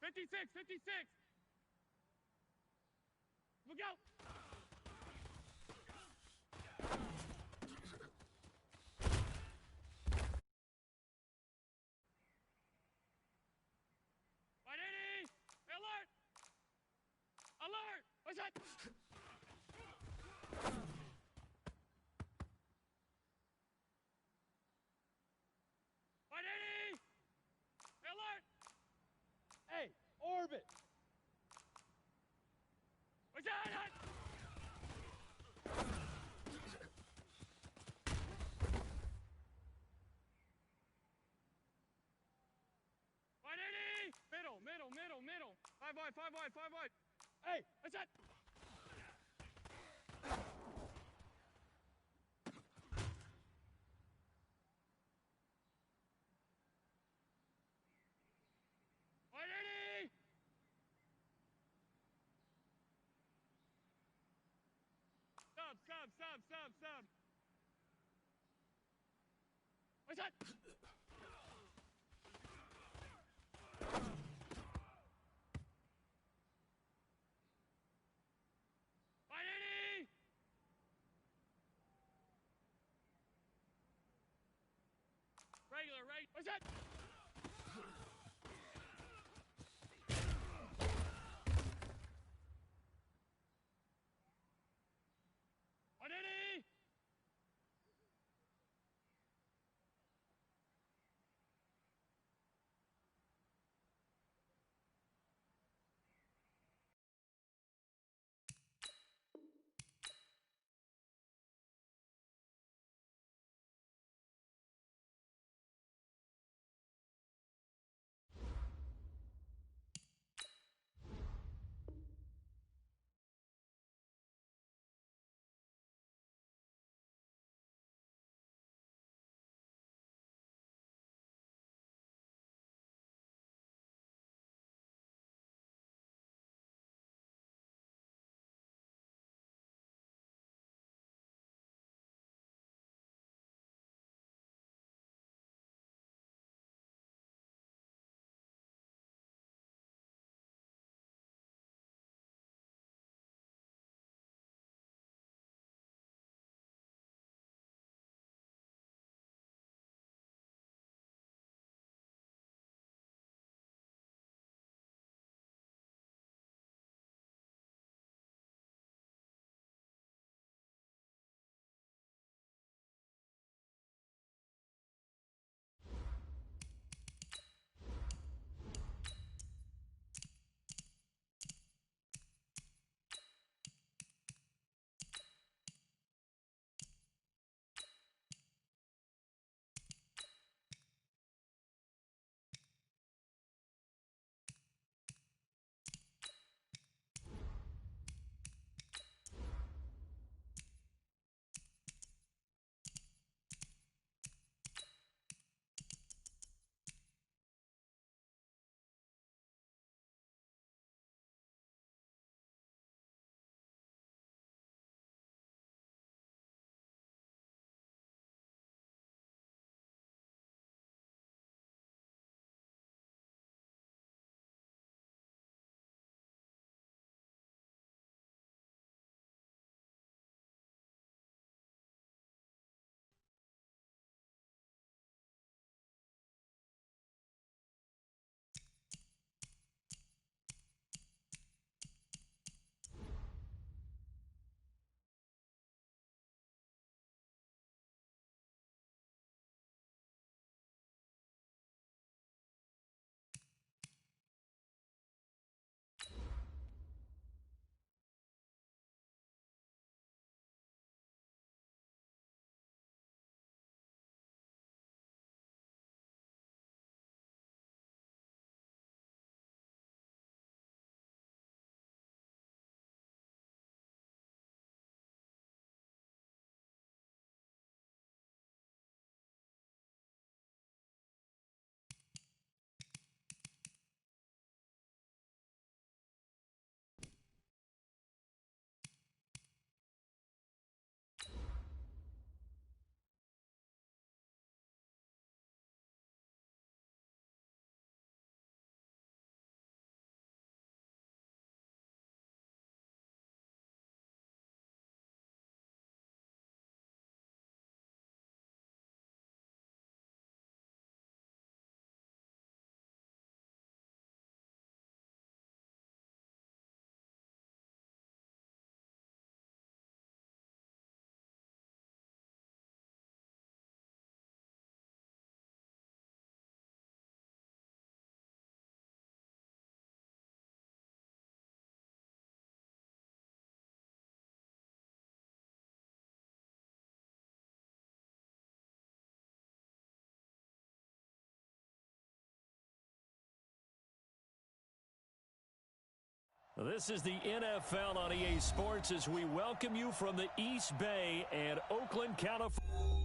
56, 56. Look out. Right, 80. Alert. Alert. What's that? Right, 80. Alert. Hey, orbit! What's that? Right, 80. Middle, middle, middle, middle. 5 wide, 5 wide, 5 wide. Hey, What's that? Right, 80. Sub, sub, sub, sub, sub. What's that? Right, 80. Regular, right? What's that? Right, 80. This is the NFL on EA Sports as we welcome you from the East Bay and Oakland, California.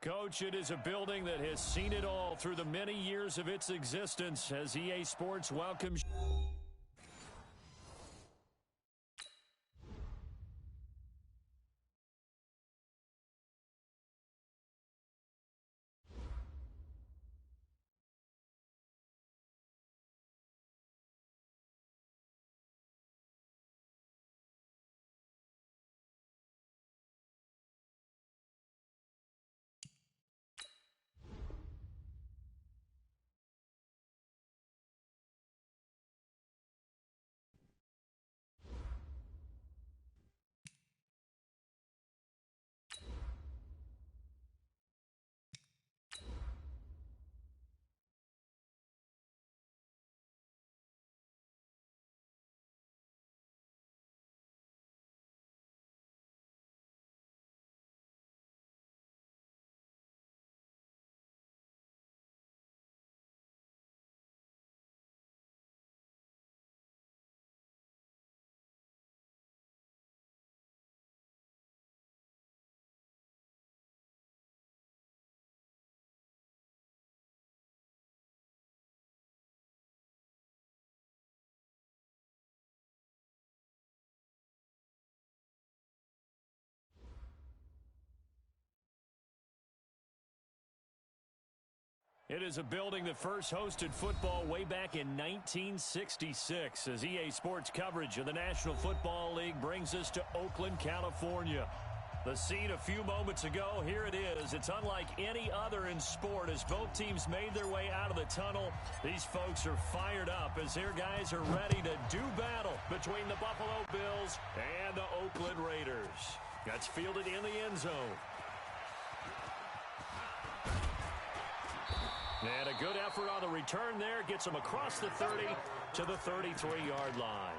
Coach, it is a building that has seen it all through the many years of its existence as EA Sports welcomes. It is a building that first hosted football way back in 1966 as EA Sports coverage of the National Football League brings us to Oakland, California. The scene a few moments ago, here it is. It's unlike any other in sport as both teams made their way out of the tunnel. These folks are fired up as their guys are ready to do battle between the Buffalo Bills and the Oakland Raiders. That's fielded in the end zone. And a good effort on the return there. Gets him across the 30 to the 33-yard line.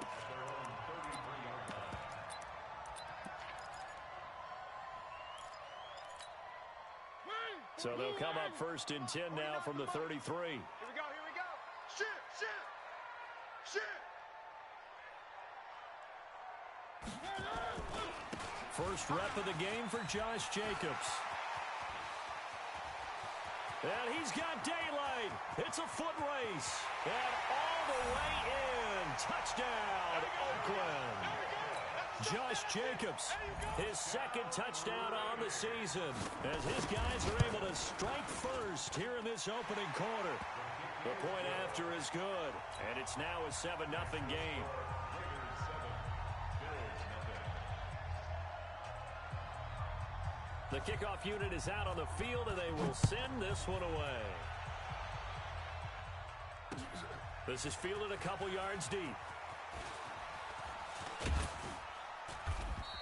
So they'll come up first and 10 now from the 33. Here we go. Shoot. First rep of the game for Josh Jacobs. And he's got daylight. It's a foot race. And all the way in. Touchdown, Oakland. Josh Jacobs, his second touchdown on the season, as his guys are able to strike first here in this opening quarter. The point after is good, and it's now a 7-0 game. The kickoff unit is out on the field, and they will send this one away. This is fielded a couple yards deep.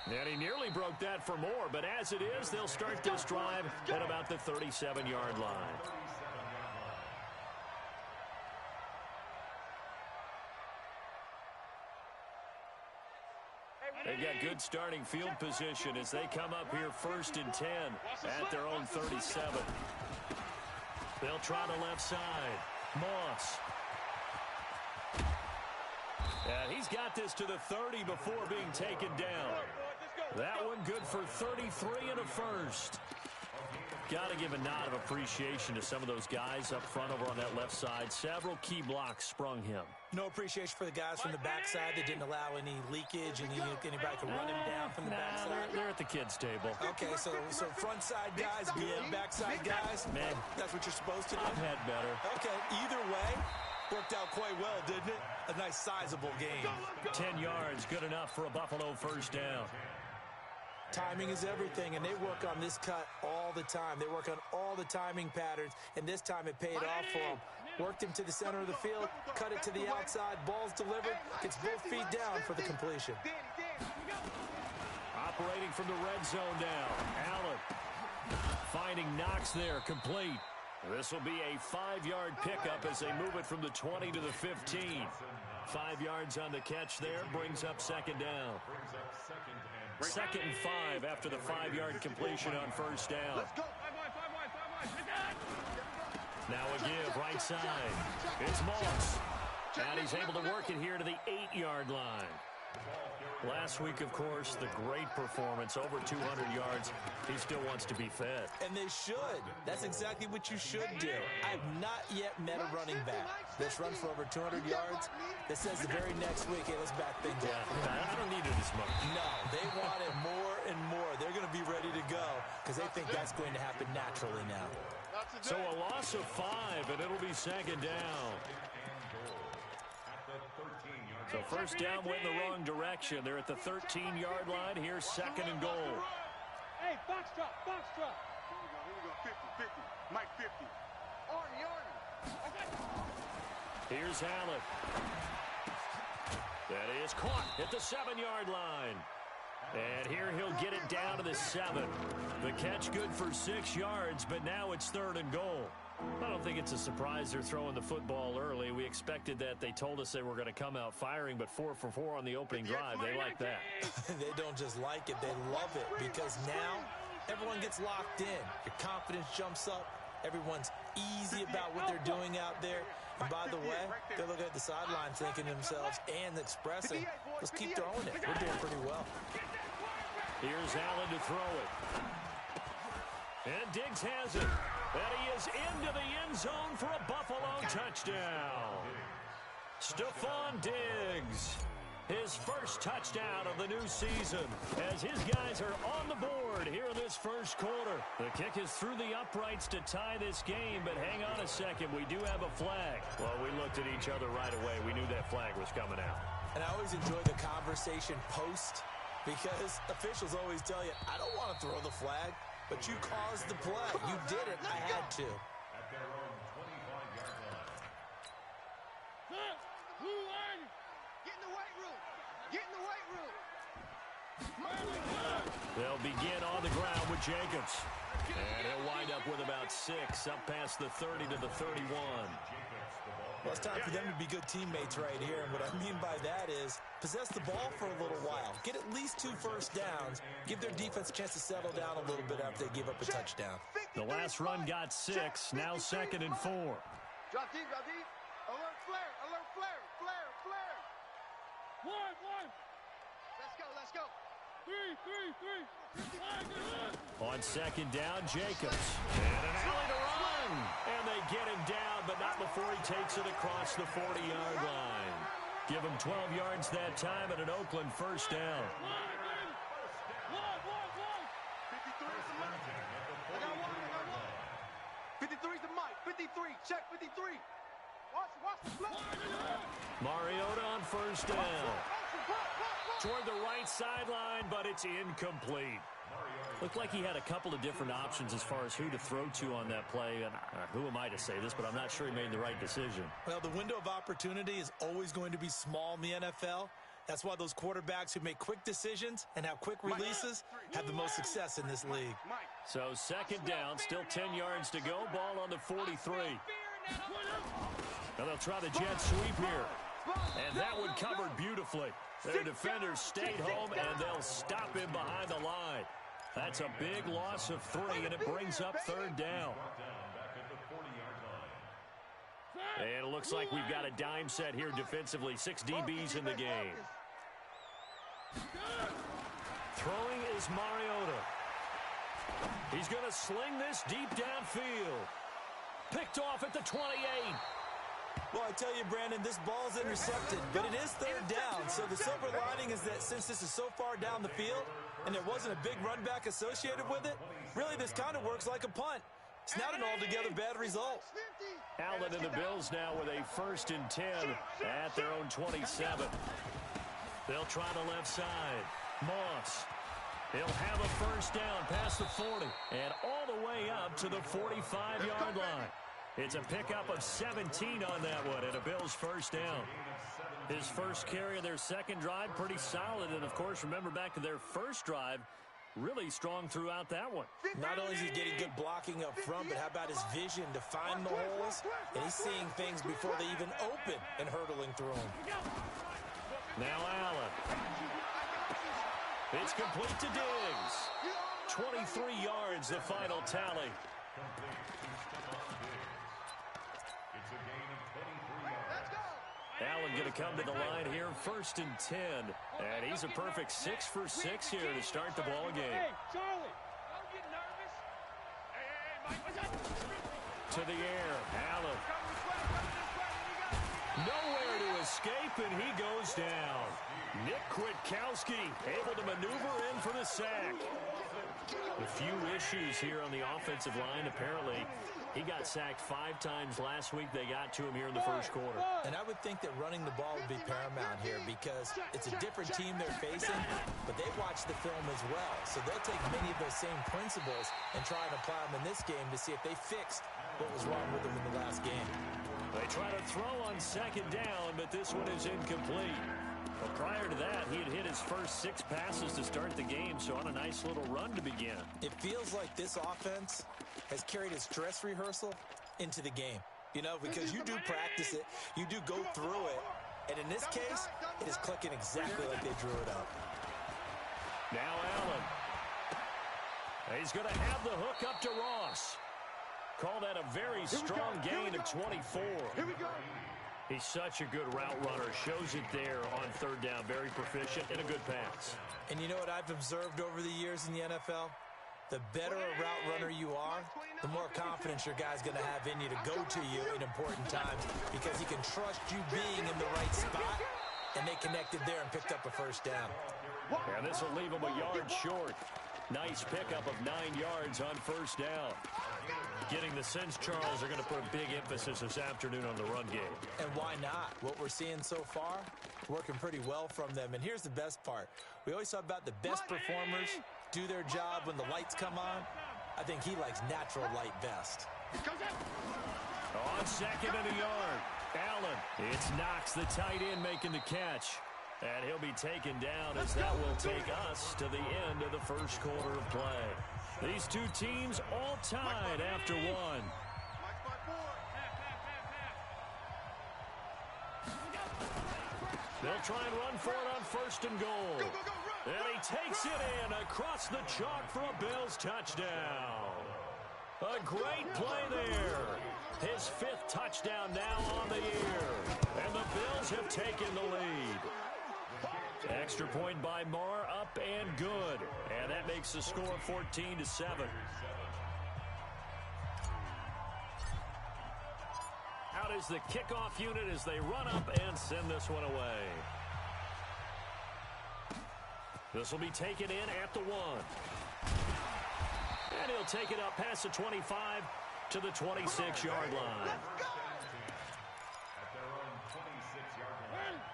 And he nearly broke that for more, but as it is, they'll start this drive at about the 37-yard line. They've got good starting field position as they come up here 1st and 10 at their own 37. They'll try the left side. Moss. And he's got this to the 30 before being taken down. That one good for 33 and a first. Got to give a nod of appreciation to some of those guys up front over on that left side. Several key blocks sprung him. No appreciation for the guys from the backside that didn't allow any leakage and anybody could run him down from the backside. They're at the kids' table. Okay, so front side guys beat backside guys? Man, that's what you're supposed to do? I've had better. Okay, either way, worked out quite well, didn't it? A nice sizable game. 10 yards, good enough for a Buffalo first down. Timing is everything, and they work on this cut all the time. They work on all the timing patterns, and this time it paid off for them. Worked him to the center of the field, cut it to the outside, ball's delivered, gets both feet down for the completion. Operating from the red zone now, Allen finding Knox there, complete. This will be a 5-yard pickup as they move it from the 20 to the 15. 5 yards on the catch there, brings up second down. 2nd and 5 after the 5-yard completion on first down. Now a give, right side. It's Moss. And he's able to work it here to the 8-yard line. Last week, of course, the great performance, over 200 yards. He still wants to be fed. And they should. That's exactly what you should do. I've not yet met a running back that's run for over 200 yards that says the very next week, hey, let's back things up. I don't need it as much. No, they want it more and more. They're going to be ready to go because they think that's going to happen naturally now. So a loss of 5, and it'll be second down. So first down went in the wrong direction. They're at the 13-yard line. Here's 2nd and goal. Hey, box drop, box drop. Here we go, 50, 50. Mike 50. Arnie. Here's Allen. That is caught at the 7-yard line. And here he'll get it down to the 7. The catch good for 6 yards, but now it's 3rd and goal. I don't think it's a surprise they're throwing the football early. We expected that. They told us they were going to come out firing, but 4 for 4 on the opening drive. They like that. They don't just like it. They love it because now everyone gets locked in. Your confidence jumps up. Everyone's easy about what they're doing out there. And by the way, they're looking at the sideline thinking to themselves and expressing, let's keep throwing it. We're doing pretty well. Here's Allen to throw it. And Diggs has it. And he is into the end zone for a Buffalo touchdown. Stephon Diggs, his first touchdown of the new season, as his guys are on the board here in this first quarter. The kick is through the uprights to tie this game, but hang on a second, we do have a flag. Well, we looked at each other right away. We knew that flag was coming out. And I always enjoy the conversation post, because officials always tell you, I don't want to throw the flag. But you caused the play. You did it. I had to. At their own 25-yard line. Get in the weight room. Get in the weight room. They'll begin on the ground with Jacobs. And he'll wind up with about 6 up past the 30 to the 31. Well, it's time for them to be good teammates right here. And what I mean by that is possess the ball for a little while. Get at least 2 first downs. Give their defense a chance to settle down a little bit after they give up a touchdown. The last run got 6. Now 2nd and 4. Drop deep, drop deep. Alert flare, alert flare, flare, flare. One. Let's go, let's go. Three. On 2nd down, Jacobs. And an alley to run. And they get him down, but not before he takes it across the 40-yard line. Give him 12 yards that time and an Oakland first down. 53's the mic. 53. Check 53. Watch the play. Mariota on first down. Toward the right sideline, but it's incomplete. Looked like he had a couple of different options as far as who to throw to on that play. And who am I to say this, but I'm not sure he made the right decision. Well, the window of opportunity is always going to be small in the NFL. That's why those quarterbacks who make quick decisions and have quick releases have the most success in this league. So second down, still 10 yards to go. Ball on the 43. Now they'll try the jet sweep here. And that one covered beautifully. Their defenders stayed home, and they'll stop him behind the line. That's a big loss of 3, and it brings up third down. And it looks like we've got a dime set here defensively. 6 DBs in the game. Throwing is Mariota. He's going to sling this deep downfield. Picked off at the 28. Well, I tell you, Brandon, this ball's intercepted, but it is third down. So the silver lining is that since this is so far down the field and there wasn't a big run back associated with it, really this kind of works like a punt. It's not an altogether bad result. Allen and the Bills now with a 1st and 10 at their own 27. They'll try the left side. Moss. He'll have a first down past the 40 and all the way up to the 45-yard line. It's a pickup of 17 on that one and a Bills first down. His first carry of their second drive, pretty solid. And, of course, remember back to their first drive, really strong throughout that one. Not only is he getting good blocking up front, but how about his vision to find the holes? And he's seeing things before they even open and hurtling through them. Now Allen. It's complete to Diggs. 23 yards, the final tally. Allen going to come to the line here, 1st and 10. And he's a perfect 6 for 6 here to start the ball game. Hey, Charlie. Don't get nervous. To the air, Allen. Nowhere to escape, and he goes down. Nick Kwiatkowski able to maneuver in for the sack. A few issues here on the offensive line. Apparently, he got sacked 5 times last week. They got to him here in the first quarter. And I would think that running the ball would be paramount here because it's a different team they're facing, but they watch the film as well. So they'll take many of those same principles and try and apply them in this game to see if they fixed what was wrong with them in the last game. They try to throw on second down, but this one is incomplete. Well, prior to that, he had hit his first 6 passes to start the game, so on a nice little run to begin. It feels like this offense has carried its dress rehearsal into the game. You know, because you do practice it, you do go through it, and in this case, it is clicking exactly like they drew it up. Now Allen. He's going to have the hook up to Ross. Call that a very strong gain of 24. Here we go. He's such a good route runner. Shows it there on third down. Very proficient and a good pass. And you know what I've observed over the years in the NFL? The better a route runner you are, the more confidence your guy's going to have in you to go to you in important times because he can trust you being in the right spot, and they connected there and picked up a first down. And this will leave him a yard short. Nice pickup of 9 yards on first down. Getting the sense Charles are going to put a big emphasis this afternoon on the run game. And why not? What we're seeing so far, working pretty well from them. And here's the best part. We always talk about the best performers do their job when the lights come on. I think he likes natural light best. On second and a yard, Allen. It's Knox, the tight end, making the catch. And he'll be taken down as that will take us to the end of the first quarter of play. These two teams all tied after one. They'll try and run for it on first and goal. And he takes it in across the chalk for a Bills touchdown. A great play there. His 5th touchdown now on the year. And the Bills have taken the lead. Extra point by Marr, up and good. And that makes the score 14-7. Out is the kickoff unit as they run up and send this one away. This will be taken in at the 1. And he'll take it up past the 25 to the 26-yard line.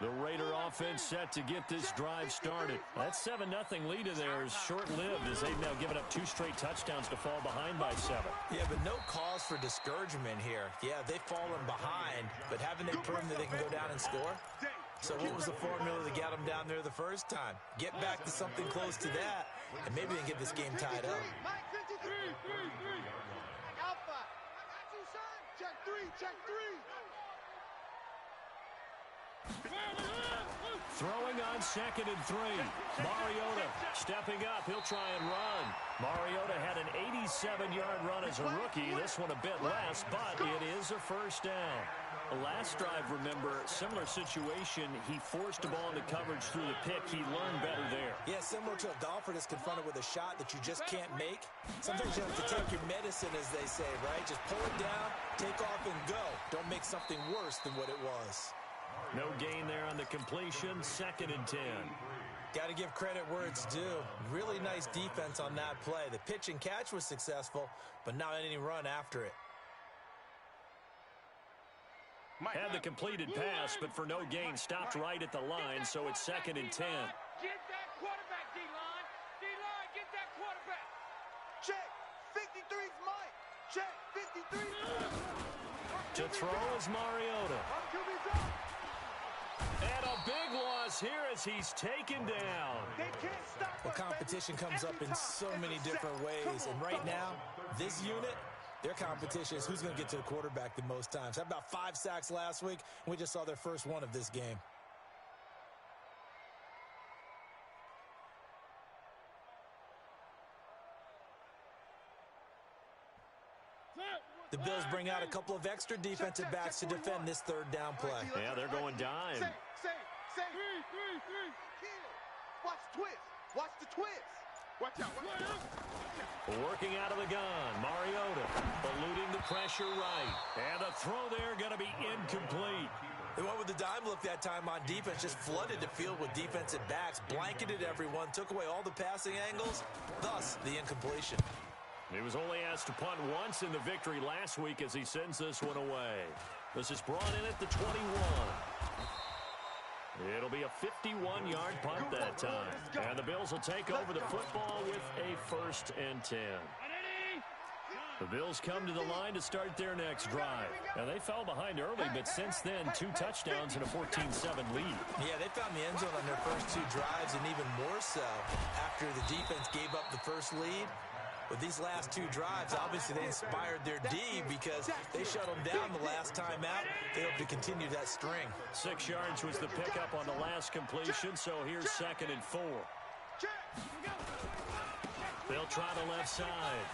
The Raider offense set to get this drive started. That 7-0 lead of theirs short-lived as they've now given up 2 straight touchdowns to fall behind by 7. Yeah, but no cause for discouragement here. Yeah, they've fallen behind, but haven't they proven that they can go down and score? So what was the formula to get them down there the first time? Get back to something close to that, and maybe they can get this game tied up. Alpha. I got you, son. Check 3, check 3. Throwing on 2nd and 3. Mariota stepping up. He'll try and run. Mariota had an 87-yard run as a rookie. This one a bit less, but it is a first down. The last drive, remember, similar situation. He forced the ball into coverage through the pick. He learned better there. Yeah, similar to a golfer that's confronted with a shot that you just can't make. Sometimes you have to take your medicine, as they say, right? Just pull it down, take off, and go. Don't make something worse than what it was. No gain there on the completion. 2nd and 10. Got to give credit where it's due. Really nice defense on that play. The pitch and catch was successful, but not any run after it. Had the completed pass, but for no gain, stopped right at the line, so it's 2nd and 10. Get that quarterback, D-line. D-line, get that quarterback. Check. 53's Mike. Check. 53. To throw is Mariota. And a big loss here as he's taken down. The competition comes up in so many different ways, and right now, this unit, their competition is who's going to get to the quarterback the most times. Had about 5 sacks last week, and we just saw their first one of this game. The Bills bring out a couple of extra defensive backs to defend this 3rd down play. Yeah, they're going dime. Say. 3. Watch the twist. Watch the twist. Watch out. Working out of the gun, Mariota eluding the pressure right. And a throw there going to be incomplete. They went with the dime look that time on defense, just flooded the field with defensive backs, blanketed everyone, took away all the passing angles, thus the incompletion. He was only asked to punt once in the victory last week as he sends this one away. This is brought in at the 21. It'll be a 51-yard punt that time. And the Bills will take over the football with a 1st and 10. The Bills come to the line to start their next drive. Now, they fell behind early, but since then, 2 touchdowns and a 14-7 lead. Yeah, they found the end zone on their first 2 drives, and even more so after the defense gave up the first lead. With these last 2 drives, obviously they inspired their D because they shut them down the last time out. They hope to continue that string. 6 yards was the pickup on the last completion, so here's 2nd and 4. They'll try the left side.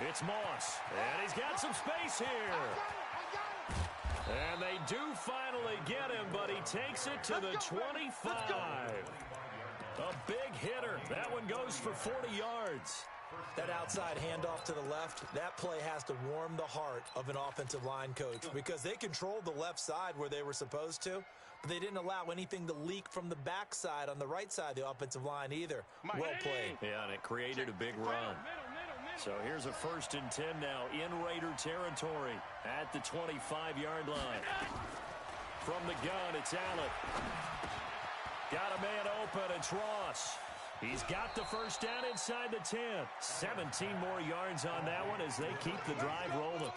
It's Moss, and he's got some space here. And they do finally get him, but he takes it to the 25. A big hitter. That one goes for 40 yards. That outside handoff to the left, that play has to warm the heart of an offensive line coach because they controlled the left side where they were supposed to, but they didn't allow anything to leak from the backside on the right side of the offensive line either. Well played. Yeah, and it created a big run. So here's a 1st and 10 now in Raider territory at the 25-yard line. From the gun, it's Allen. Got a man open, it's Ross. He's got the first down inside the 10. 17 more yards on that one as they keep the drive rolling.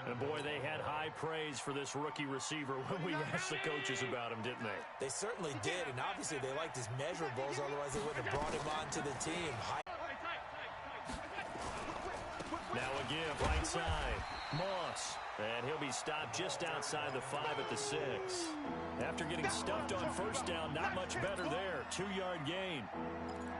And boy, they had high praise for this rookie receiver when we asked the coaches about him, didn't they? They certainly did, and obviously they liked his measurables, otherwise they wouldn't have brought him onto the team. Now again, right side, Moss. And he'll be stopped just outside the 5 at the 6. After getting stuffed on first down, not much better there. 2-yard gain.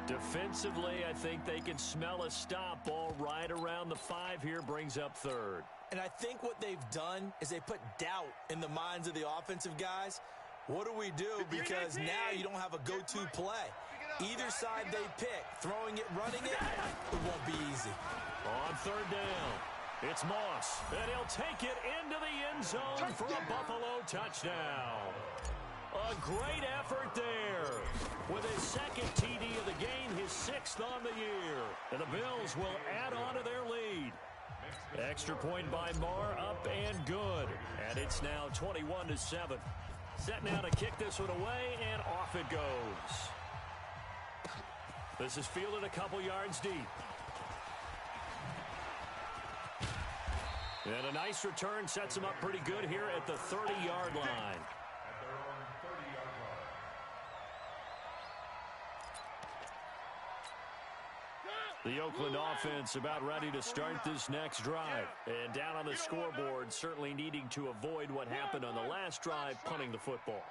Defensively, I think they can smell a stop. Ball right around the 5 here, brings up 3rd. And I think what they've done is they put doubt in the minds of the offensive guys. What do we do? Because now you don't have a go-to play. Either side they pick, throwing it, running it, it won't be easy. On 3rd down. It's Moss, and he'll take it into the end zone for a Buffalo touchdown. A great effort there. With his second TD of the game, his 6th on the year. And the Bills will add on to their lead. Extra point by Marr, up and good. And it's now 21-7. Set now to kick this one away, and off it goes. This is fielded a couple yards deep. And a nice return sets him up pretty good here at the 30-yard line. The Oakland offense about ready to start this next drive. And down on the scoreboard, certainly needing to avoid what happened on the last drive, punting the football.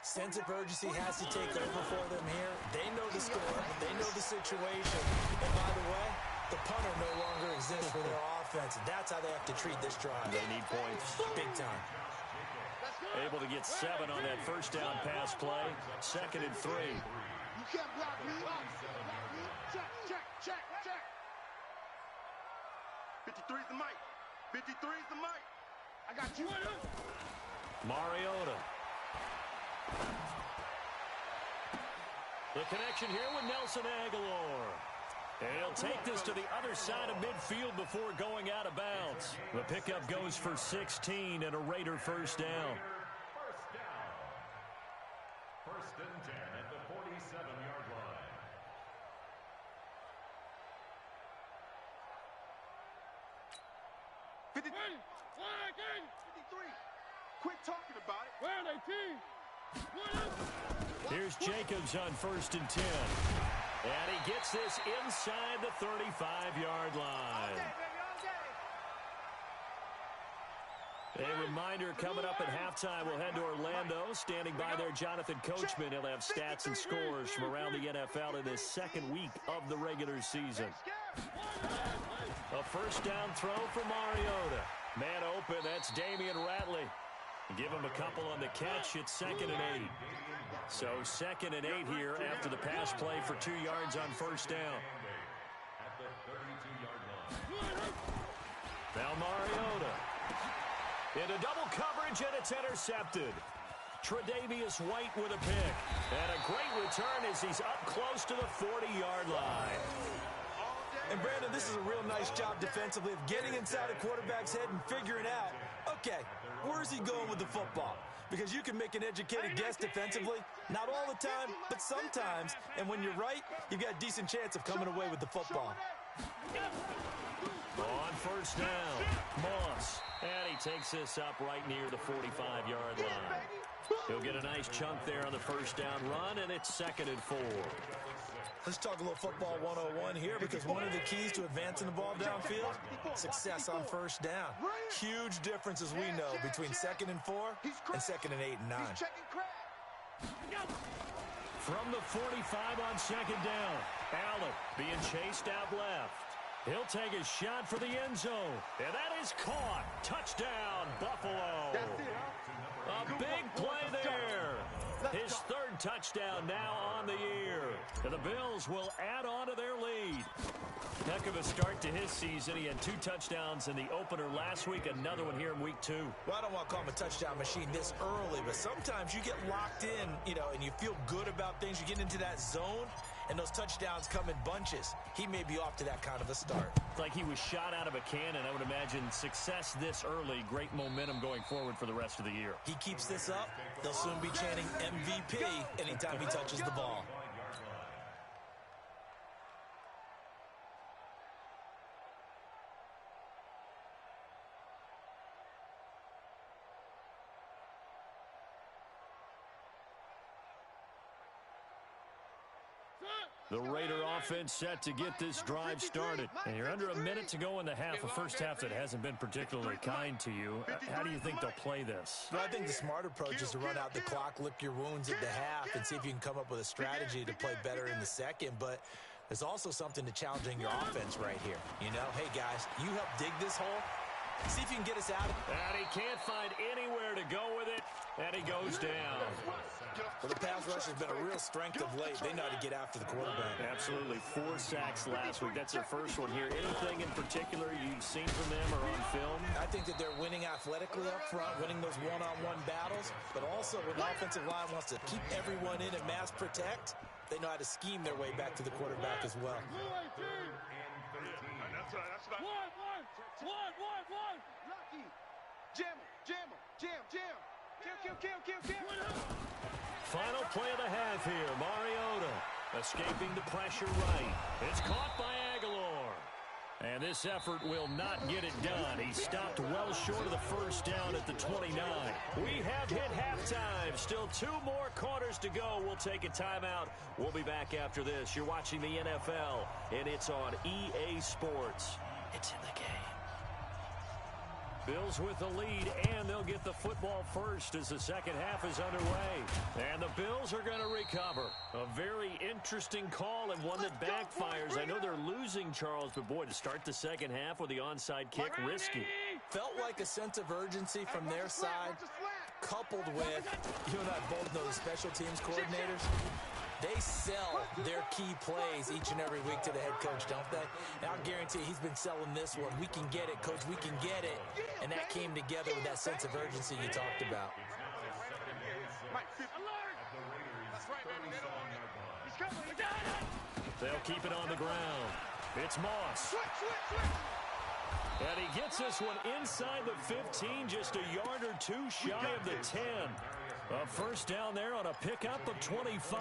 Sense of urgency has to take over for them here. They know the score. They know the situation. And by the way, the punter no longer exists for their offense. That's how they have to treat this drive. They need points. Big time. Able to get 7 on that first down pass play. 2nd and 3. You can't block me. Check. 53's the mic. 53's the mic. I got you. Mariota. The connection here with Nelson Aguilar. And he'll take this to the other side of midfield before going out of bounds. The pickup goes for 16 and a Raider first down. First and 10 at the 47-yard line. Quit talking about it. Where are they, team? Here's Jacobs on 1st and 10. And he gets this inside the 35-yard line. A reminder, coming up at halftime, we'll head to Orlando. Standing by there, Jonathan Coachman. He'll have stats and scores from around the NFL in his 2nd week of the regular season. A first down throw for Mariota. Man open, that's Damian Ratley. Give him a couple on the catch. It's 2nd and 8. So 2nd and 8 here after the pass play for 2 yards on first down. At the 32-yard line. Now Mariota. Into double coverage, and it's intercepted. Tre'Davious White with a pick. And a great return as he's up close to the 40-yard line. And Brandon, this is a real nice job defensively of getting inside a quarterback's head and figuring out, okay, where's he going with the football? Because you can make an educated guess defensively, not all the time, but sometimes. And when you're right, you've got a decent chance of coming away with the football. On first down, Moss. And he takes this up right near the 45-yard line. He'll get a nice chunk there on the first down run, and it's 2nd and 4. Let's talk a little football 101 here, because one of the keys to advancing the ball downfield, success on first down. Huge difference, as we know, between 2nd and 4 and 2nd and 8 and 9. From the 45 on 2nd down, Allen being chased out left. He'll take a shot for the end zone, and that is caught. Touchdown, Buffalo. A big play there. His 3rd touchdown now on the year. And the Bills will add on to their lead. Heck of a start to his season. He had 2 touchdowns in the opener last week, another one here in week 2. Well, I don't want to call him a touchdown machine this early, but sometimes you get locked in, and you feel good about things. You get into that zone, and those touchdowns come in bunches. He may be off to that kind of a start. It's like he was shot out of a cannon. I would imagine success this early, great momentum going forward for the rest of the year. He keeps this up, they'll soon be chanting MVP anytime he touches the ball. The Raider offense set to get this drive started. And you're under a minute to go in the half, a first half that hasn't been particularly kind to you. How do you think they'll play this? Well, I think the smart approach is to run out the clock, lick your wounds at the half, and see if you can come up with a strategy to play better in the second. But there's also something to challenging your offense right here. Hey, guys, you help dig this hole. See if you can get us out of it. And he can't find anywhere to go with it. And he goes down. Well, the pass rush has been a real strength of late. They know how to get after the quarterback. Absolutely. 4 sacks last week. That's their first one here. Anything in particular you've seen from them or on film? I think that they're winning athletically up front, winning those one-on-one battles, but also when the offensive line wants to keep everyone in and mass protect, they know how to scheme their way back to the quarterback as well. One. Lucky. Jam him. Kill. Final play of the half here. Mariota escaping the pressure right. It's caught by Aguilar. And this effort will not get it done. He stopped well short of the first down at the 29. We have hit halftime. Still 2 more quarters to go. We'll take a timeout. We'll be back after this. You're watching the NFL, and it's on EA Sports. It's in the game. Bills with the lead, and they'll get the football first as the second half is underway. And the Bills are going to recover. A very interesting call and one that backfires. I know they're losing, Charles, but boy, to start the second half with the onside kick, risky. Felt like a sense of urgency from their side, coupled with, you and I both know the special teams coordinators. They sell their key plays each and every week to the head coach, don't they? And I'll guarantee he's been selling this one. We can get it, coach. We can get it. And that came together with that sense of urgency you talked about. They'll keep it on the ground. It's Moss. And he gets this one inside the 15, just a yard or 2 shy of the 10. A first down there on a pickup of 25.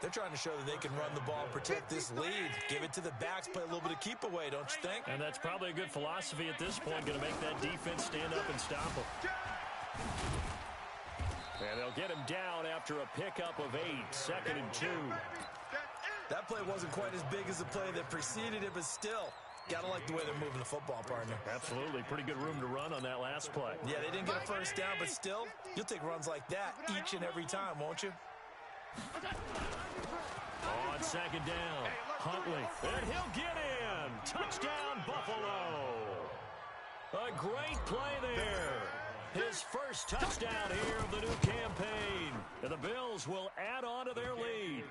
They're trying to show that they can run the ball, protect this lead, give it to the backs, play a little bit of keep away, don't you think? And that's probably a good philosophy at this point, going to make that defense stand up and stop them. And they'll get him down after a pickup of 8, 2nd and 2. That play wasn't quite as big as the play that preceded it, but still, gotta like the way they're moving the football, partner. Absolutely. Pretty good room to run on that last play. Yeah, they didn't get a first down, but still, you'll take runs like that each and every time, won't you? On 2nd down, Huntley. And he'll get in. Touchdown, Buffalo. A great play there. His first touchdown here of the new campaign. And the Bills will add on to their lead.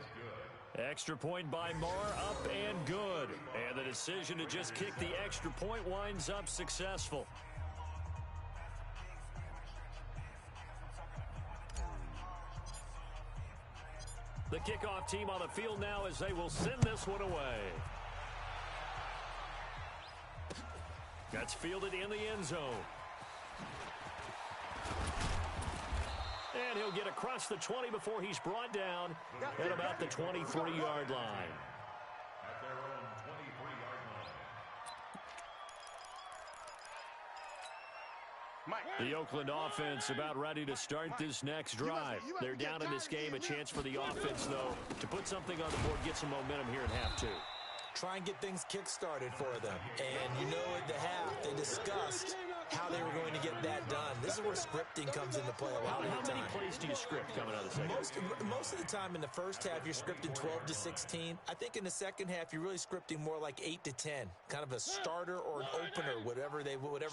Extra point by Marr, up and good. And the decision to just kick the extra point winds up successful. The kickoff team on the field now as they will send this one away. That's fielded in the end zone. And he'll get across the 20 before he's brought down at about the 23-yard line. At their own 23-yard line. The Oakland offense about ready to start this next drive. They're down in this game. A chance for the offense, though, to put something on the board, get some momentum here in half 2. Try and get things kick-started for them. And you know at the half, they discussed how they were going to get that done. This is where scripting comes into play a lot of the time. How many plays do you script coming out of the second? Most of the time in the first half, you're scripting 12 to 16. I think in the second half, you're really scripting more like 8 to 10. Kind of a starter or an opener, whatever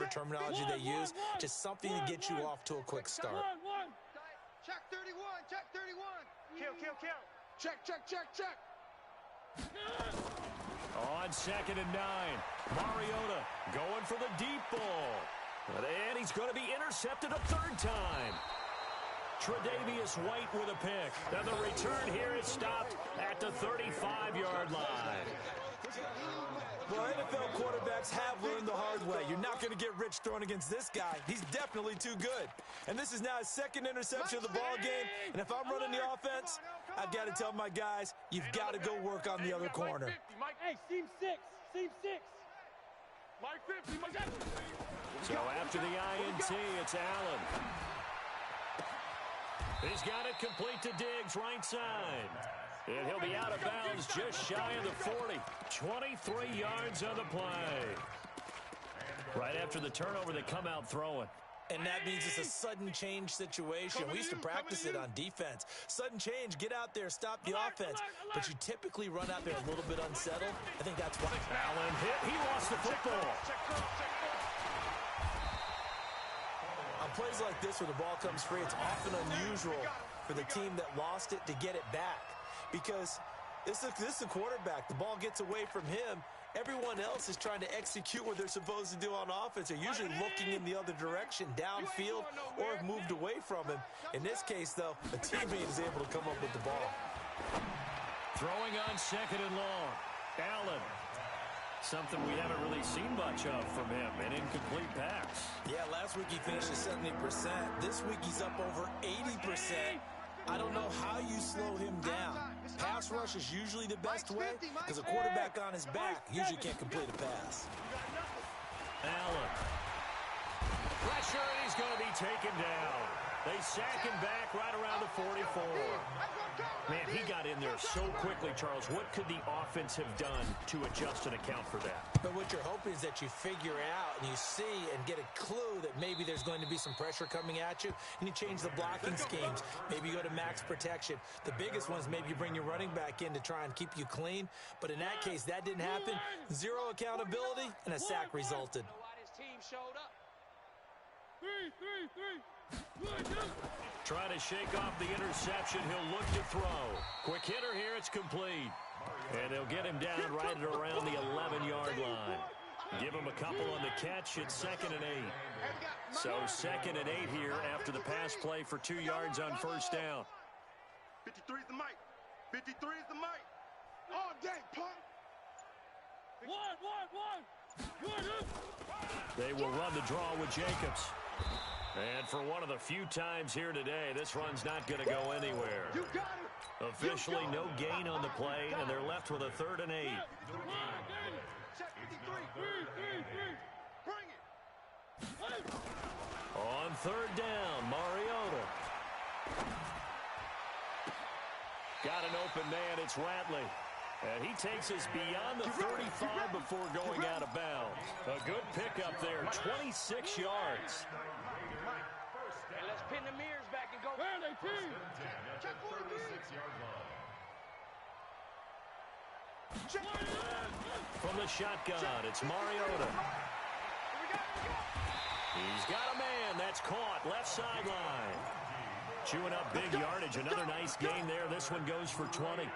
terminology they use. Just something to get you off to a quick start. Check 31. Kill. Check. On 2nd and 9, Mariota going for the deep ball. And he's going to be intercepted a 3rd time. Tre'Davious White with a pick. And the return here is stopped at the 35-yard line. Well, NFL quarterbacks have learned the hard way. You're not going to get rich throwing against this guy. He's definitely too good. And this is now his 2nd interception of the ball game. And if I'm running the offense, I've got to tell my guys, you've got to go work on the other corner. Hey, seam 6. Mike 50. So after the INT, it's Allen. He's got it complete to Diggs, right side. And he'll be out of bounds just shy of the 40. 23 yards on the play. Right after the turnover, they come out throwing. And that means it's a sudden change situation. We used to practice it on defense. Sudden change, get out there, stop the offense. But you typically run out there a little bit unsettled. I think that's why. Allen hit. He lost the football. I'm plays like this when the ball comes free, it's often unusual for the team that lost it to get it back. Because this is the quarterback. The ball gets away from him. Everyone else is trying to execute what they're supposed to do on offense. They're usually looking in the other direction, downfield, or have moved away from him. In this case, though, a teammate is able to come up with the ball. Throwing on second and long. Allen. Something we haven't really seen much of from him. An incomplete pass. Yeah, last week he finished at 70%. This week he's up over 80%. I don't know how you slow him down. Pass rush is usually the best way because a quarterback on his back usually can't complete a pass. Allen. Pressure, and he's going to be taken down. They sack him back right around the 44. Man, he got in there so quickly, Charles. What could the offense have done to adjust and account for that? But what you're hoping is that you figure out and you see and get a clue that maybe there's going to be some pressure coming at you, and you change the blocking schemes. Maybe you go to max protection. The biggest ones, maybe you bring your running back in to try and keep you clean. But in that case, that didn't happen. Zero accountability, and a sack resulted. Trying to shake off the interception. He'll look to throw. Quick hitter here. It's complete. And they'll get him down right at around the 11-yard line. Give him a couple on the catch. It's 2nd and 8. So 2nd and 8 here after the pass play for 2 yards on first down. 53 is the mic. 53 is the mic. All day, punk. One. They will run the draw with Jacobs. And for one of the few times here today, this run's not going to go anywhere. Officially no gain on the play, and they're left with a 3rd and 8. On 3rd down, Mariota. Got an open man, it's Ratley. And he takes us beyond the 35 before going out of bounds. A good pickup there, 26 yards. And let's pin the mirrors back and go. Check 43. From the shotgun, it's Mariota. He's got a man. That's caught. Left sideline. Chewing up big yardage. Another nice gain there. This one goes for 20.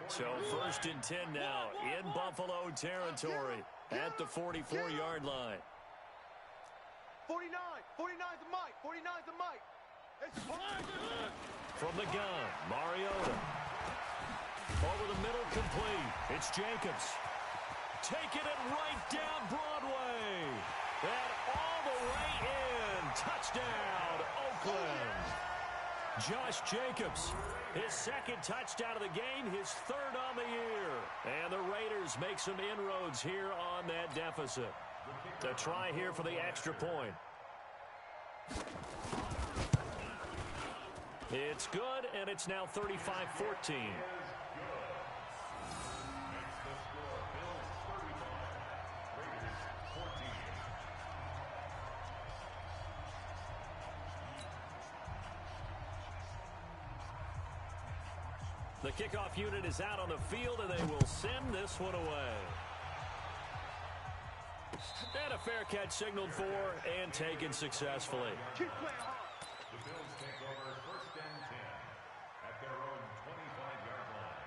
So 1st and 10 now in Buffalo territory at the 44-yard line. 49 the mic. 49's the mic. From the gun, Mariota. Over the middle, complete. It's Jacobs. Taking it right down Broadway. And all the way in. Touchdown, Oakland. Josh Jacobs, his 2nd touchdown of the game, his 3rd on the year. And the Raiders make some inroads here on that deficit. To try here for the extra point. It's good, and it's now 35-14. The kickoff unit is out on the field, and they will send this one away. And a fair catch signaled for and taken successfully. The Bills take over 1st and 10 at their own 25-yard line.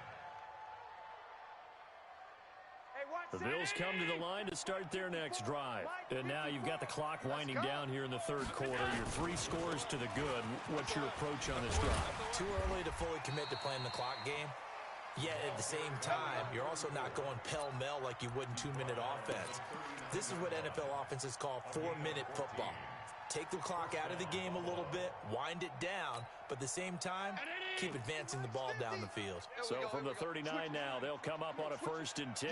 The Bills come to the line to start their next drive. And now you've got the clock winding down here in the 3rd quarter. Your 3 scores to the good. What's your approach on this drive? Too early to fully commit to playing the clock game. Yet at the same time, you're also not going pell-mell like you would in 2-minute offense. This is what NFL offenses call 4-minute football. Take the clock out of the game a little bit, wind it down, but at the same time, keep advancing the ball down the field. So from the 39 now, they'll come up on a 1st and 10.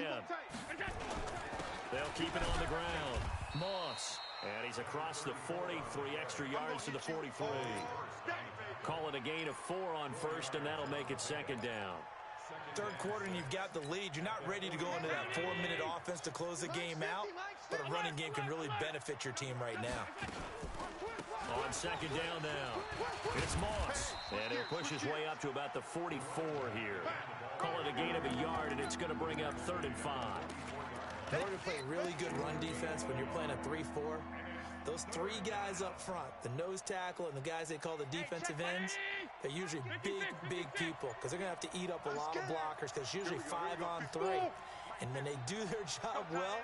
They'll keep it on the ground. Moss, and he's across the 40, 3 extra yards to the 43. Call it a gain of 4 on 1st, and that'll make it 2nd down. 3rd quarter and you've got the lead. You're not ready to go into that 4-minute offense to close the game out, but a running game can really benefit your team right now. On 2nd down now, it's Moss, and he'll push his way up to about the 44 here. Call it a gain of a yard, and it's going to bring up 3rd and 5. In order to play really good run defense when you're playing a 3-4, those three guys up front, the nose tackle and the guys they call the defensive ends, they're usually big people because they're going to have to eat up a lot of blockers because it's usually 5-on-3. And when they do their job well,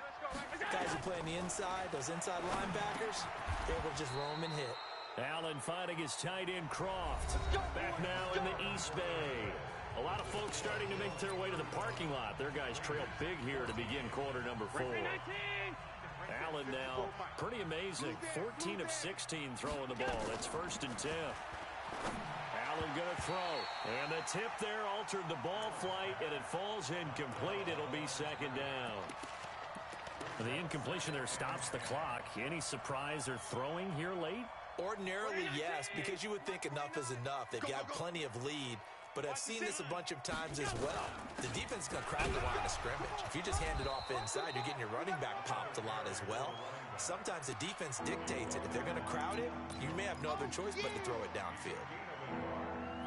guys who play on the inside, those inside linebackers, they're able to just roam and hit. Allen finding his tight end Croft. Back now in the East Bay. A lot of folks starting to make their way to the parking lot. Their guys trail big here to begin quarter number 4. Allen now, pretty amazing. 14 of 16 throwing the ball. It's 1st and 10. Allen going to throw. And the tip there altered the ball flight, and it falls incomplete. It'll be 2nd down. The incompletion there stops the clock. Any surprise they're throwing here late? Ordinarily, yes, because you would think enough is enough. They've got plenty of lead. But I've seen this a bunch of times as well. The defense is going to crowd the line of scrimmage. If you just hand it off inside, you're getting your running back popped a lot as well. Sometimes the defense dictates it. If they're going to crowd it, you may have no other choice but to throw it downfield.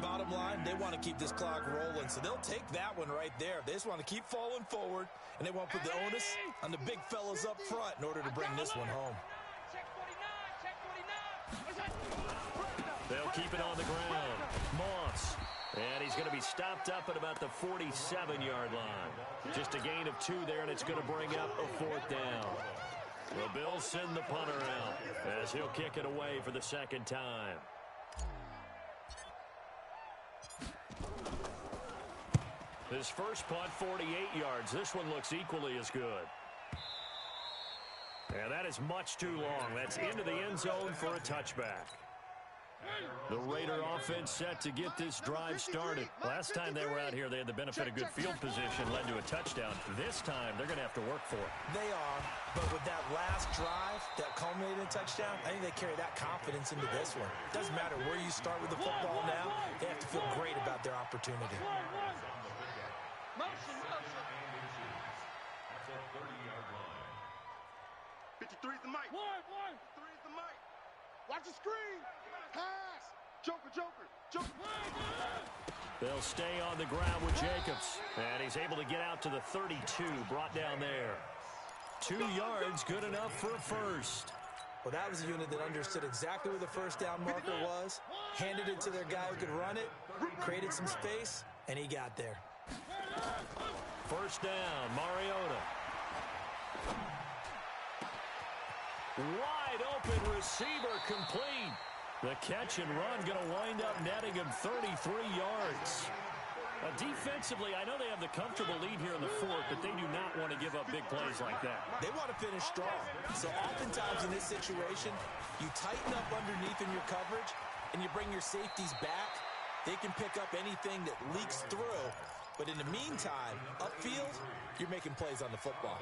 Bottom line, they want to keep this clock rolling, so they'll take that one right there. They just want to keep falling forward, and they want to put the onus on the big fellas up front in order to bring this one home. They'll keep it on the ground. Moss. And he's going to be stopped up at about the 47-yard line. Just a gain of 2 there, and it's going to bring up a 4th down. The Bills send the punter out as he'll kick it away for the 2nd time. His first punt, 48 yards. This one looks equally as good. And that is much too long. That's into the end zone for a touchback. The Raider offense set to get this drive started. Last time they were out here, they had the benefit of good field position, led to a touchdown. This time, they're going to have to work for it. They are, but with that last drive, that culminated touchdown, I think they carry that confidence into this one. Doesn't matter where you start with the football now, they have to feel great about their opportunity. Motion. 53 is the mic. 3 is the mic. Watch the screen. Pass. Joker. They'll stay on the ground with Jacobs. And he's able to get out to the 32, brought down there. 2 yards, good enough for a first. Well, that was a unit that understood exactly where the first down marker was, handed it to their guy who could run it, created some space, and he got there. First down, Mariota. Wide open receiver complete. The catch and run going to wind up netting him 33 yards. Defensively, I know they have the comfortable lead here in the 4th, but they do not want to give up big plays like that. They want to finish strong. So oftentimes in this situation, you tighten up underneath in your coverage, and you bring your safeties back. They can pick up anything that leaks through. But in the meantime, upfield, you're making plays on the football.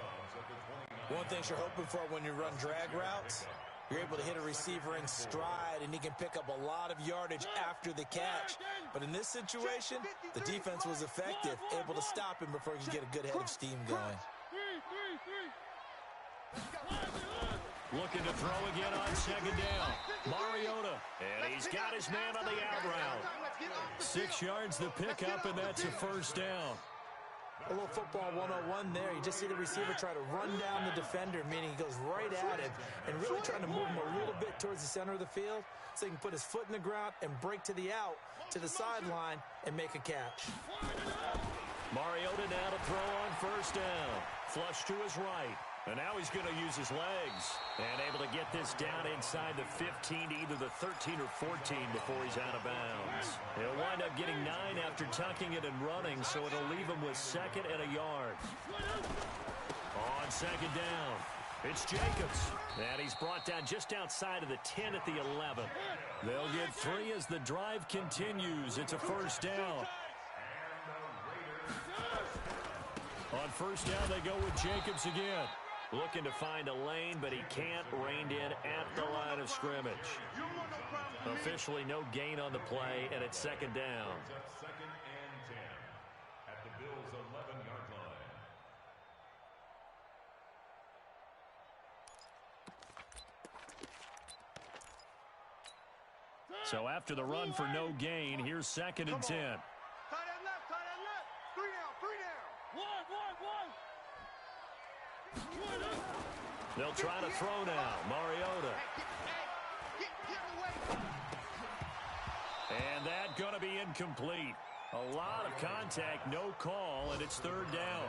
One thing you're hoping for when you run drag routes, you're able to hit a receiver in stride, and he can pick up a lot of yardage after the catch. But in this situation, the defense was effective, able to stop him before he could get a good head of steam going. Looking to throw again on 2nd down. Mariota, and he's got his man on the out route. 6 yards the pickup, and that's a first down. A little football 101 there. You just see the receiver try to run down the defender, meaning he goes right at him and really trying to move him a little bit towards the center of the field so he can put his foot in the ground and break to the out, to the sideline, and make a catch. Mariota now to throw on first down. Flush to his right. And now he's going to use his legs. And able to get this down inside the 15 to either the 13 or 14 before he's out of bounds. He'll wind up getting 9 after tucking it and running, so it'll leave him with 2nd and a yard. On 2nd down, it's Jacobs. And he's brought down just outside of the 10 at the 11. They'll get 3 as the drive continues. It's a first down. On first down, they go with Jacobs again. Looking to find a lane, but he can't. Reined in at the line of scrimmage. Officially no gain on the play, and it's 2nd down. 2nd and 10 at the Bills' 11-yard line. So after the run for no gain, here's 2nd and 10. Tie that left. 3 down. They'll try to throw now. Mariota. And that going to be incomplete. A lot of contact, no call, and it's third down.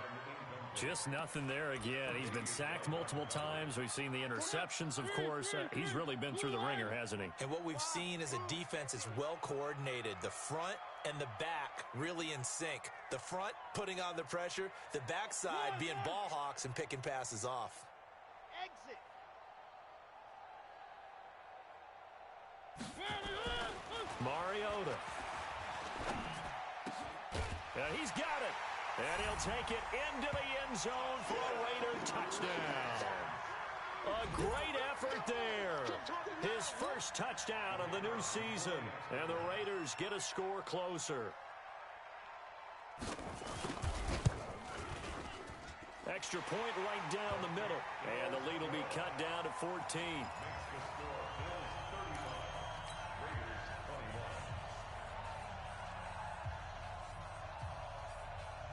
Just nothing there again. He's been sacked multiple times. We've seen the interceptions, of course. He's really been through the ringer, hasn't he? And what we've seen is a defense is well coordinated. The front and the back really in sync. The front putting on the pressure. The backside being ball hawks and picking passes off. Exit. Mariota. And he's got it. And he'll take it into the end zone for a Raider touchdown. A great effort there. His first touchdown of the new season. And the Raiders get a score closer. Extra point right down the middle. And the lead will be cut down to 14.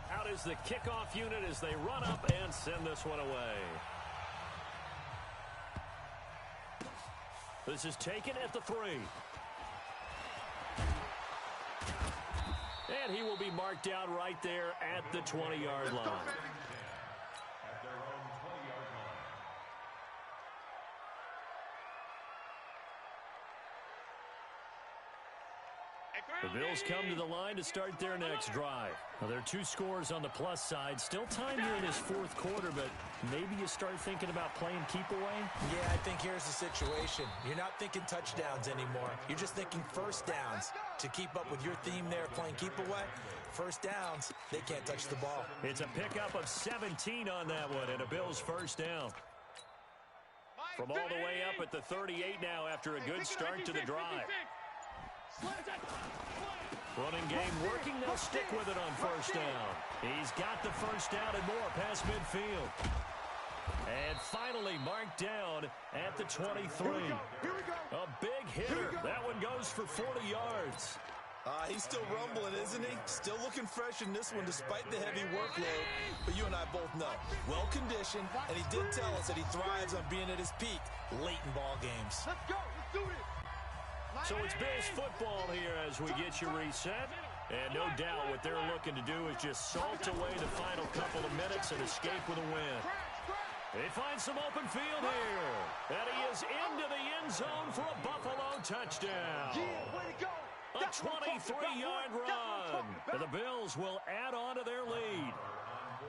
Out is the kickoff unit as they run up and send this one away. This is taken at the 3. And he will be marked down right there at the 20-yard line. The Bills come to the line to start their next drive. Now, there are 2 scores on the plus side. Still time here in this fourth quarter, but maybe you start thinking about playing keep away? Yeah, I think here's the situation. You're not thinking touchdowns anymore. You're just thinking first downs. To keep up with your theme there, playing keep away, first downs, they can't touch the ball. It's a pickup of 17 on that one, and a Bills first down. From all the way up at the 38 now after a good start to the drive. Running game working. They'll stick with it on first down. He's got the first down and more past midfield. And finally marked down at the 23. A big hitter. That one goes for 40 yards. He's still rumbling, isn't he? Still looking fresh in this one despite the heavy workload. But you and I both know, well-conditioned, and he did tell us that he thrives on being at his peak late in ball games. Let's go. Let's do this. So it's Bills football here as we get you reset. And no doubt what they're looking to do is just salt away the final couple of minutes and escape with a win. They find some open field here. And he is into the end zone for a Buffalo touchdown. A 23-yard run. And the Bills will add on to their lead.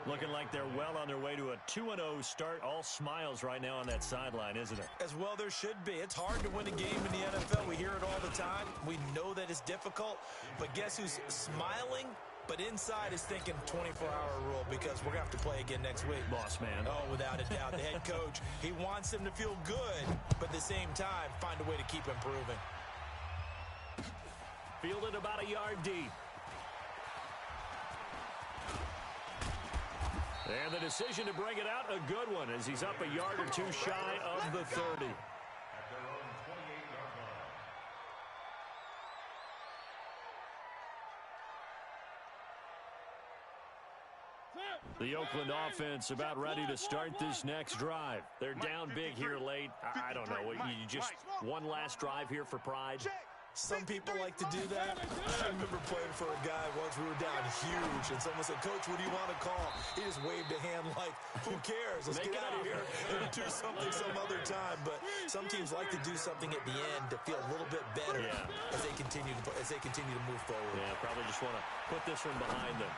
Looking like they're well on their way to a 2-0 start. All smiles right now on that sideline, isn't it? As well there should be. It's hard to win a game in the NFL. We hear it all the time. We know that it's difficult. But guess who's smiling? But inside is thinking 24-hour rule because we're going to have to play again next week. Boss man. Oh, without a doubt. The head coach, he wants them to feel good, but at the same time, find a way to keep improving. Fielded about a yard deep. And the decision to bring it out, a good one, as he's up a yard or 2 shy of the 30. The Oakland offense about ready to start this next drive. They're down big here late. I don't know. You just one last drive here for pride. Some people like to do that. I remember playing for a guy once. We were down huge, and someone said, "Coach, what do you want to call?" He just waved a hand like, "Who cares? Let's get out of here and do something some other time." But some teams like to do something at the end to feel a little bit better as they continue to move forward. Yeah, probably just want to put this one behind them.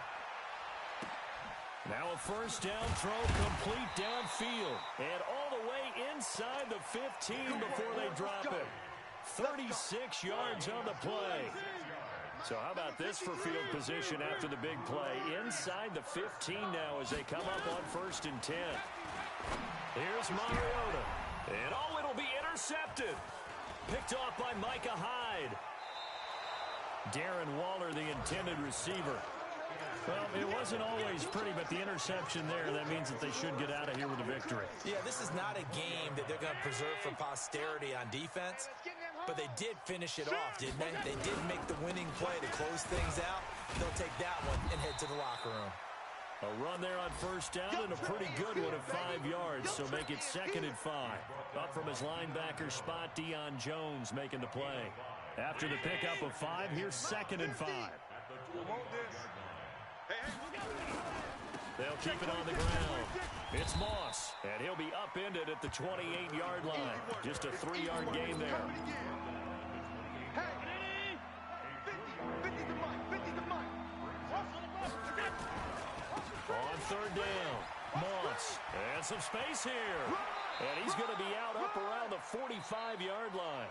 Now a first down throw complete downfield and all the way inside the 15 before they drop it. 36 yards on the play. So how about this for field position after the big play? Inside the 15 now as they come up on 1st and 10. Here's Mariota. And it'll be intercepted. Picked off by Micah Hyde. Darren Waller, the intended receiver. Well, it wasn't always pretty, but the interception there, that means that they should get out of here with a victory. Yeah, this is not a game that they're going to preserve for posterity on defense, but they did finish it off, didn't they? They did make the winning play to close things out. They'll take that one and head to the locker room. A run there on first down and a pretty good one of 5 yards, so make it 2nd and 5. Up from his linebacker spot, Deion Jones making the play. After the pickup of 5, here's 2nd and 5. They'll keep it on the ground. It's Moss, and he'll be upended at the 28-yard line. Just a 3-yard gain there. On third down, Moss, and some space here. And he's going to be out up around the 45-yard line.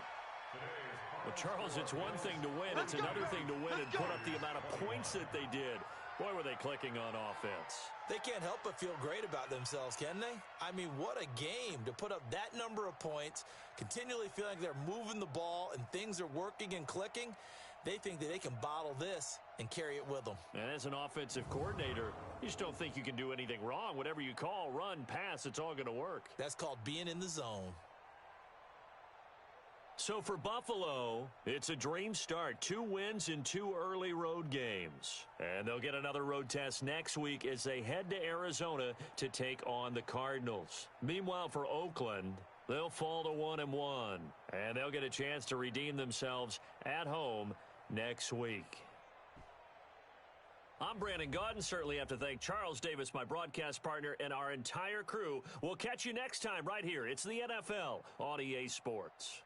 Well, Charles, it's one thing to win. It's another thing to win and put up the amount of points that they did. Boy, were they clicking on offense. They can't help but feel great about themselves, can they? I mean, what a game to put up that number of points, continually feeling like they're moving the ball and things are working and clicking. They think that they can bottle this and carry it with them. And as an offensive coordinator, you just don't think you can do anything wrong. Whatever you call, run, pass, it's all going to work. That's called being in the zone. So for Buffalo, it's a dream start. 2 wins in 2 early road games. And they'll get another road test next week as they head to Arizona to take on the Cardinals. Meanwhile, for Oakland, they'll fall to 1-1. And they'll get a chance to redeem themselves at home next week. I'm Brandon Gaudin. Certainly have to thank Charles Davis, my broadcast partner, and our entire crew. We'll catch you next time right here. It's the NFL on EA Sports.